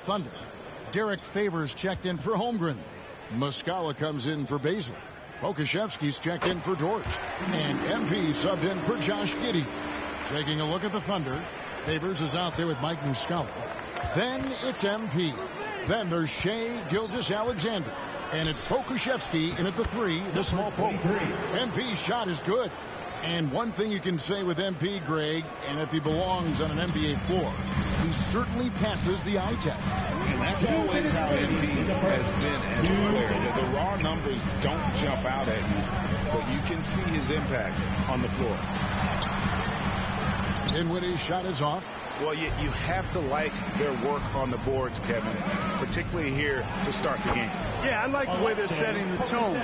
Thunder. Derek Favors checked in for Holmgren. Muscala comes in for Basil. Pokuševski's checked in for George. And MP subbed in for Josh Giddey. Taking a look at the Thunder. Favors is out there with Mike Muscala. Then it's MP. Then there's Shai Gilgeous-Alexander. And it's Pokuševski in at the 3, the small forward. MP's shot is good. And one thing you can say with MP, Greg, and if he belongs on an NBA floor, he certainly passes the eye test. And that's always how MP has been as a player. The raw numbers don't jump out at you, but you can see his impact on the floor. Dinwiddie's shot is off. Well, you have to like their work on the boards, Kevin, particularly here to start the game. Yeah, I like the way they're setting the tone.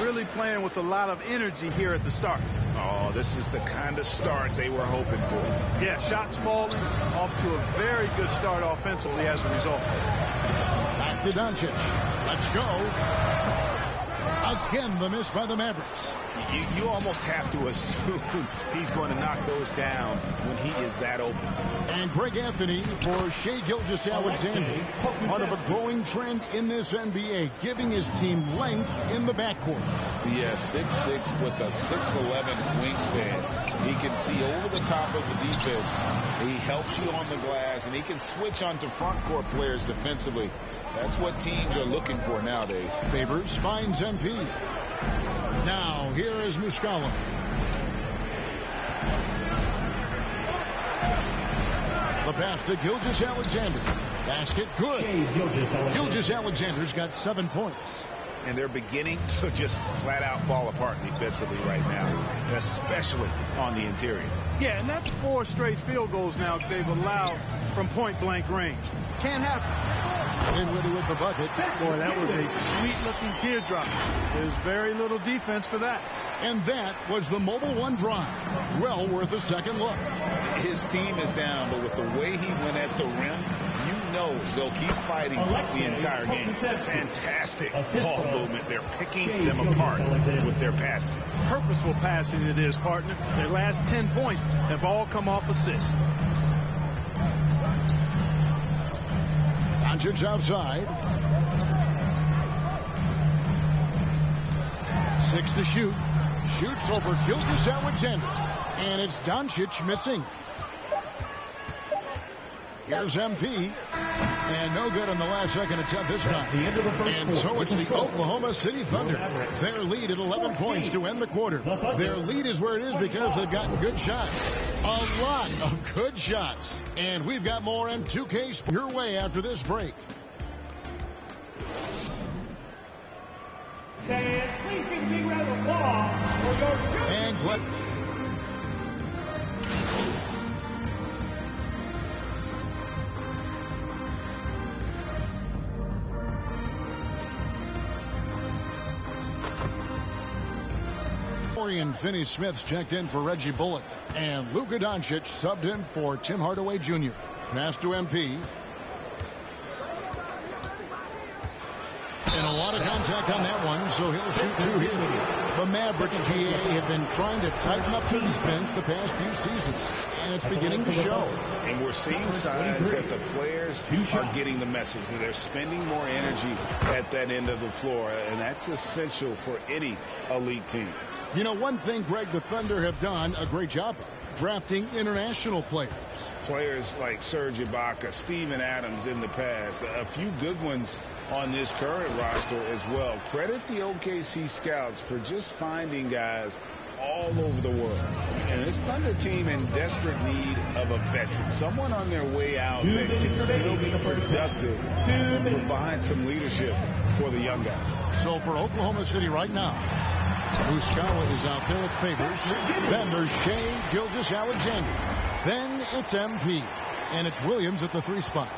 Really playing with a lot of energy here at the start. Oh, this is the kind of start they were hoping for. Yeah, shots falling, off to a very good start offensively as a result. Back to Doncic. Let's go. Again, the miss by the Mavericks. You almost have to assume he's going to knock those down when he is that open. And Greg Anthony for Shai Gilgeous-Alexander, part of a growing trend in this NBA, giving his team length in the backcourt. Yeah, 6'6" with a 6'11" wingspan. He can see over the top of the defense. He helps you on the glass, and he can switch onto front court players defensively. That's what teams are looking for nowadays. Favors finds MP. Now, here is Muscala. The pass to Gilgeous-Alexander. Basket good. Gilgeous-Alexander's got 7 points. And they're beginning to just flat out fall apart defensively right now, especially on the interior. Yeah, and that's 4 straight field goals now they've allowed from point-blank range. Can't happen. Dinwiddie with the bucket. Boy, that was a sweet-looking teardrop. There's very little defense for that. And that was the Mobile One drive. Well worth a second look. His team is down, but with the way he went at the rim, you know they'll keep fighting the entire game. Fantastic ball movement. They're picking them apart with their passing. Purposeful passing it is, partner. Their last 10 points have all come off assists. Doncic outside. 6 to shoot. Shoots over Gilgeous-Alexander. And it's Doncic missing. Here's MP. And no good on the last second attempt this time. And so it's the Oklahoma City Thunder. Their lead at 11 points to end the quarter. Their lead is where it is because they've gotten good shots. A lot of good shots. And we've got more M2K your way after this break. And Glenn. Finney-Smith's checked in for Reggie Bullock. And Luka Doncic subbed in for Tim Hardaway Jr. Pass to MP. And a lot of contact on that one, so he'll shoot 2 here. The Mavericks, GA, have been trying to tighten up the defense the past few seasons, and it's beginning to show. And we're seeing signs that the players are getting the message that they're spending more energy at that end of the floor, and that's essential for any elite team. You know, one thing, Greg, the Thunder have done a great job of drafting international players. Players like Serge Ibaka, Steven Adams in the past, a few good ones on this current roster as well. Credit the OKC scouts for just finding guys all over the world. And this Thunder team in desperate need of a veteran, someone on their way out that can still be productive and provide some leadership for the young guys. So for Oklahoma City right now, Muscala is out there with Favors. Then there's Shai Gilgeous-Alexander. Then it's MP. And it's Williams at the 3 spot.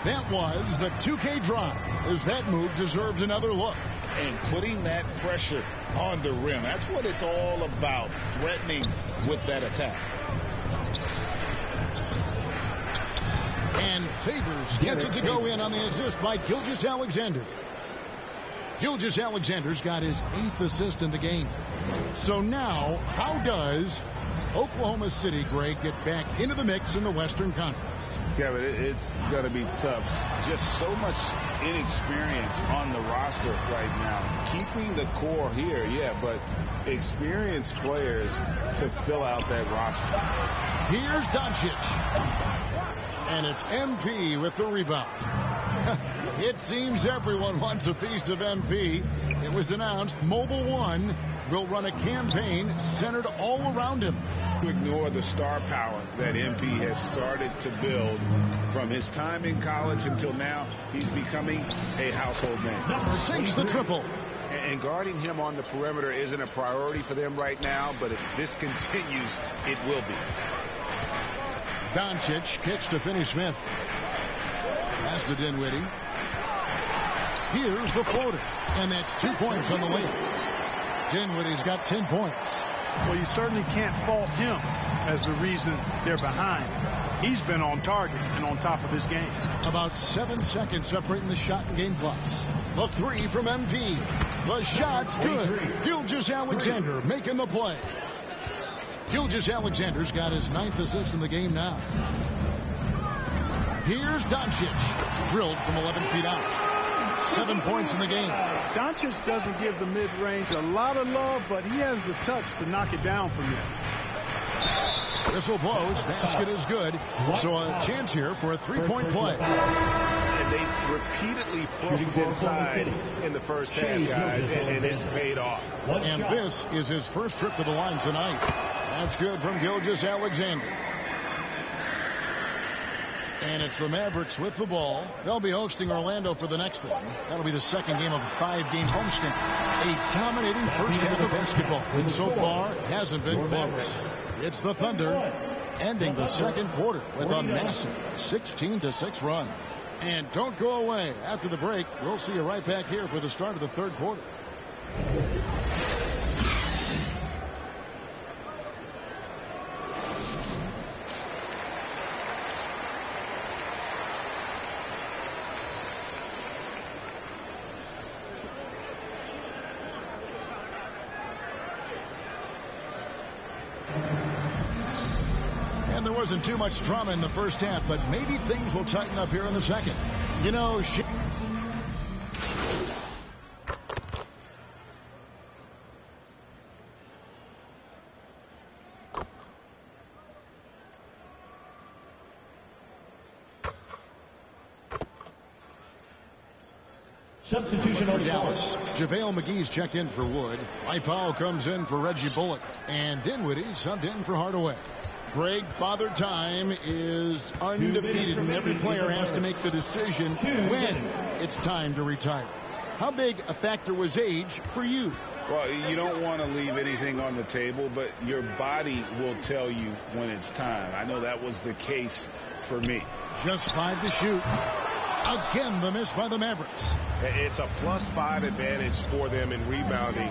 That was the 2K drive, as that move deserved another look. And putting that pressure on the rim. That's what it's all about, threatening with that attack. And Favors gets it to go in on the assist by Gilgeous-Alexander. Gilgeous-Alexander's got his 8th assist in the game. So now, how does Oklahoma City, Greg, get back into the mix in the Western Conference. Kevin, it's going to be tough. Just so much inexperience on the roster right now. Keeping the core here, yeah, but experienced players to fill out that roster. Here's Doncic. And it's MP with the rebound. It seems everyone wants a piece of MP. It was announced Mobile One will run a campaign centered all around him. Ignore the star power that MP has started to build from his time in college until now. He's becoming a household name. Sinks the triple. And guarding him on the perimeter isn't a priority for them right now, but if this continues, it will be. Doncic kicks to Finney-Smith. Pass to Dinwiddie. Here's the floater, and that's 2 points on the way. Dinwiddie's got 10 points. Well, you certainly can't fault him as the reason they're behind. He's been on target and on top of his game. About 7 seconds separating the shot and game clocks. The three from MP. The shot's good. Gilgeous-Alexander making the play. Gilgeous-Alexander's got his 9th assist in the game now. Here's Doncic. Drilled from 11 feet out. 7 points in the game. Doncic doesn't give the mid-range a lot of love, but he has the touch to knock it down from there. Whistle blows. Basket is good. So a chance here for a three-point play. And they've repeatedly poked inside in the first half, guys, and it's paid off. And this is his first trip to the line tonight. That's good from Gilgeous-Alexander. And it's the Mavericks with the ball. They'll be hosting Orlando for the next one. That'll be the second game of a 5-game homestand. A dominating first half of basketball. And so far, hasn't been close. It's the Thunder ending the second quarter with a massive 16-6 run. And don't go away. After the break, we'll see you right back here for the start of the third quarter. Wasn't too much drama in the first half, but maybe things will tighten up here in the second. You know, substitution for Dallas. JaVale McGee's checked in for Wood. Powell comes in for Reggie Bullock. And Dinwiddie subbed in for Hardaway. Greg, Father Time is undefeated, and every player has to make the decision when it's time to retire. How big a factor was age for you? Well, you don't want to leave anything on the table, but your body will tell you when it's time. I know that was the case for me. Just 5 to shoot. Again, the miss by the Mavericks. It's a +5 advantage for them in rebounding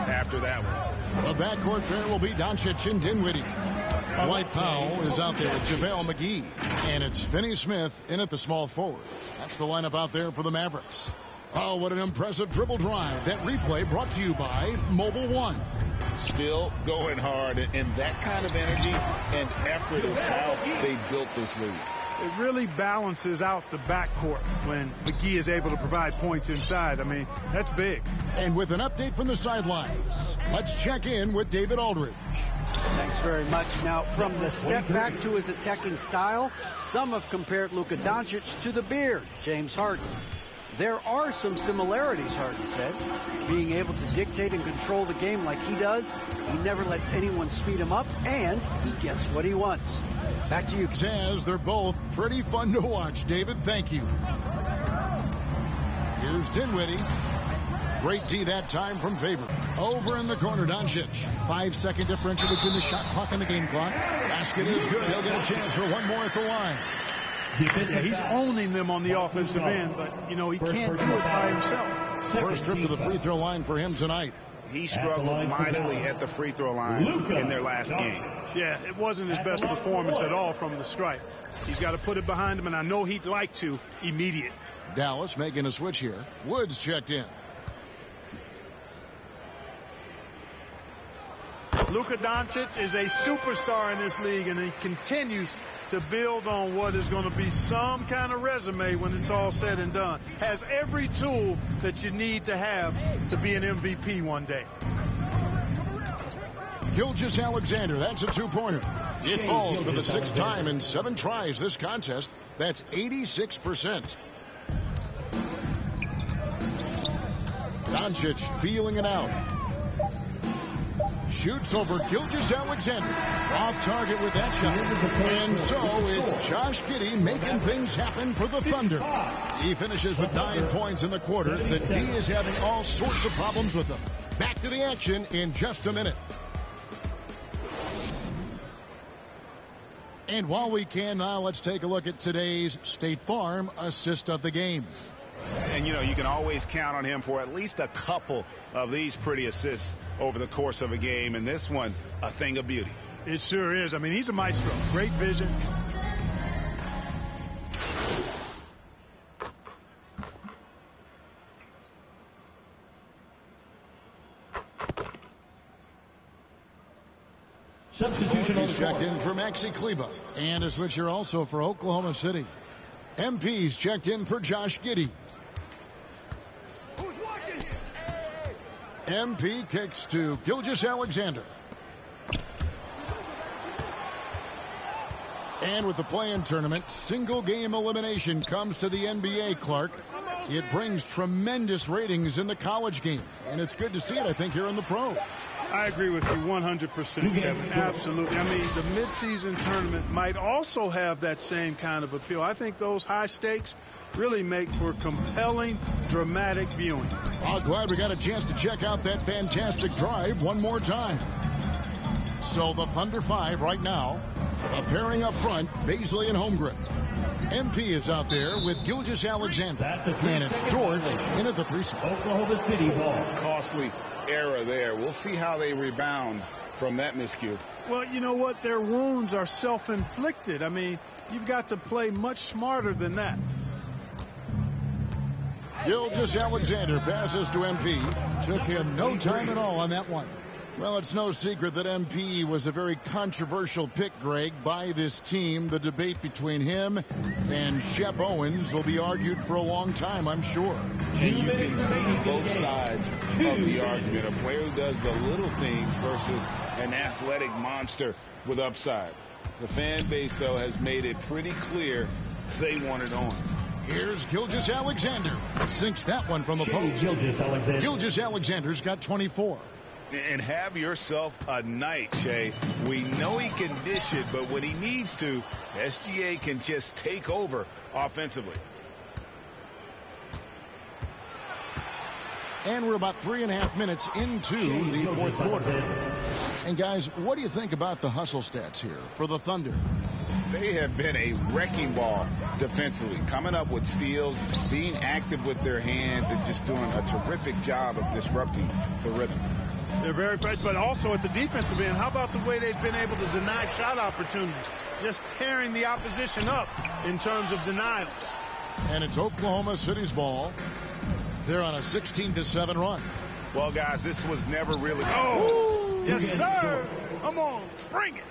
after that one. The backcourt pair will be Doncic and Dinwiddie. Dwight Powell is out there with JaVale McGee. And it's Finney-Smith in at the small forward. That's the lineup out there for the Mavericks. Oh, what an impressive dribble drive. That replay brought to you by Mobile One. Still going hard, and that kind of energy and effort is how they built this league. It really balances out the backcourt when McGee is able to provide points inside. I mean, that's big. And with an update from the sidelines, let's check in with David Aldridge. Thanks very much. Now, from the step back to his attacking style, some have compared Luka Doncic to the Beard, James Harden. There are some similarities, Harden said. Being able to dictate and control the game like he does, he never lets anyone speed him up, and he gets what he wants. Back to you. As they're both pretty fun to watch, David. Thank you. Here's Dinwiddie. Great D that time from Favor. Over in the corner, Doncic. 5-second differential between the shot clock and the game clock. Basket is good. He'll get a chance for one more at the line. Yeah, he's owning them on the offensive end, but, you know, he can't do it by himself. First trip to the free throw line for him tonight. He struggled mightily at the free throw line in their last game. Yeah, it wasn't his best performance at all from the stripe. He's got to put it behind him, and I know he'd like to immediate. Dallas making a switch here. Woods checked in. Luka Doncic is a superstar in this league, and he continues to build on what is going to be some kind of resume when it's all said and done. Has every tool that you need to have to be an MVP one day. Gilgeous-Alexander, that's a two-pointer. It falls for the 6th time in 7 tries this contest. That's 86%. Doncic feeling it out. Shoots over Gilgeous-Alexander. Off target with that shot. And so is Josh Giddey making things happen for the Thunder. He finishes with 9 points in the quarter. The D is having all sorts of problems with them. Back to the action in just a minute. And while we can now, let's take a look at today's State Farm assist of the game. And, you know, you can always count on him for at least a couple of these pretty assists over the course of a game. And this one, a thing of beauty. It sure is. I mean, he's a maestro. Great vision. Substitution. He's checked in for Maxi Kleba. And a switcher also for Oklahoma City. MP's checked in for Josh Giddey. MP kicks to Gilgeous-Alexander. And with the play-in tournament, single game elimination comes to the NBA, Clark. It brings tremendous ratings in the college game. And it's good to see it, I think, here in the pros. I agree with you 100%, Kevin. Absolutely. I mean, the midseason tournament might also have that same kind of appeal. I think those high stakes really make for compelling, dramatic viewing. I'm glad we got a chance to check out that fantastic drive one more time. So the Thunder 5 right now, a pairing up front, Baisley and Holmgren. MP is out there with Gilgeous-Alexander. And it's George in at the 3 spot. Oklahoma City ball. Costly error there. We'll see how they rebound from that miscue. Well, you know what? Their wounds are self-inflicted. I mean, you've got to play much smarter than that. Gilgeous-Alexander passes to MP. Took him no time at all on that one. Well, it's no secret that MP was a very controversial pick, Greg, by this team. The debate between him and Shep Owens will be argued for a long time, I'm sure. And you can see both sides of the argument. A player who does the little things versus an athletic monster with upside. The fan base, though, has made it pretty clear they wanted Owens. Here's Gilgeous-Alexander. Sinks that one from the post. Gilgeous-Alexander's got 24. And have yourself a night, Shay. We know he can dish it, but when he needs to, SGA can just take over offensively. And we're about 3.5 minutes into the fourth quarter. And guys, what do you think about the hustle stats here for the Thunder? They have been a wrecking ball defensively, coming up with steals, being active with their hands, and just doing a terrific job of disrupting the rhythm. They're very fresh, but also at the defensive end, how about the way they've been able to deny shot opportunities? Just tearing the opposition up in terms of denials. And it's Oklahoma City's ball. They're on a 16-7 run. Well, guys, this was never really... Oh, yes, sir. Come on, bring it.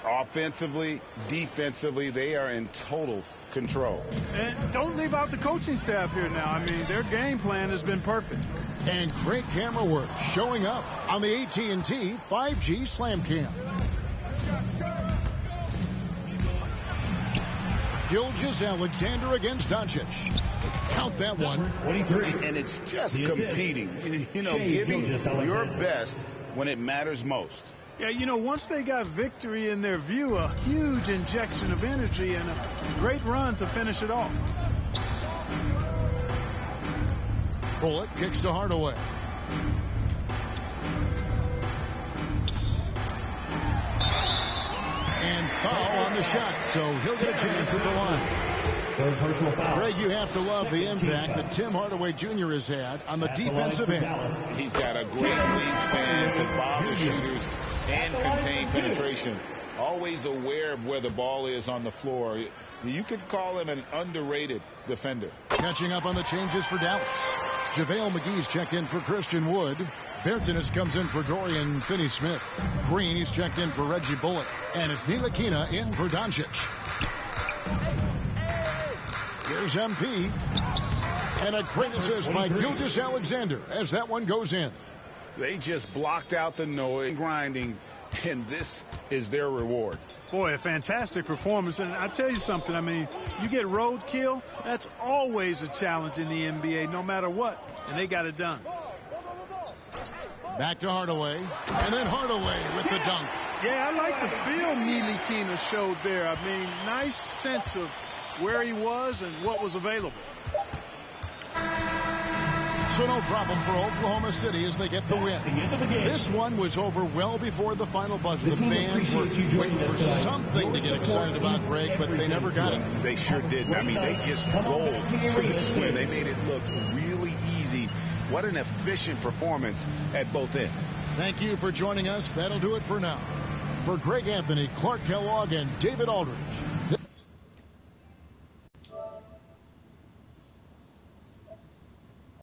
Offensively, defensively, they are in total control. And don't leave out the coaching staff here now. I mean, their game plan has been perfect. And great camera work showing up on the AT&T 5G Slam Cam. Gilgeous-Alexander against Doncic. Count that one. 23. And it's just competing. You know, giving your best when it matters most. Yeah, you know, once they got victory in their view, a huge injection of energy and a great run to finish it off. Bullock kicks to Hardaway. And foul on the shot, so he'll get a chance at the line. Greg, you have to love the impact that Tim Hardaway Jr. has had on the defensive end. He's got a great wingspan to bother shooters and contain penetration always aware of where the ball is on the floor. You could call him an underrated defender. Catching up on the changes for Dallas. JaVale McGee's checked in for Christian Wood. Bertanis comes in for Dorian Finney-Smith. Green, he's checked in for Reggie Bullock. And it's Ntilikina in for Doncic. Here's MP. And a great assist by Gilgeous-Alexander as that one goes in. They just blocked out the noise, grinding, and this is their reward. Boy, a fantastic performance. And I tell you something, I mean, you get roadkill, that's always a challenge in the NBA, no matter what, and they got it done. Back to Hardaway, and then Hardaway with the dunk. Yeah, I like the feel Ntilikina showed there. I mean, nice sense of where he was and what was available. So no problem for Oklahoma City as they get the win. This one was over well before the final buzzer. The fans were waiting for something to get excited about, Greg, but they never got it. They sure didn't. I mean, they just rolled for this win. They made it look really easy. What an efficient performance at both ends. Thank you for joining us. That'll do it for now. For Greg Anthony, Clark Kellogg, and David Aldridge.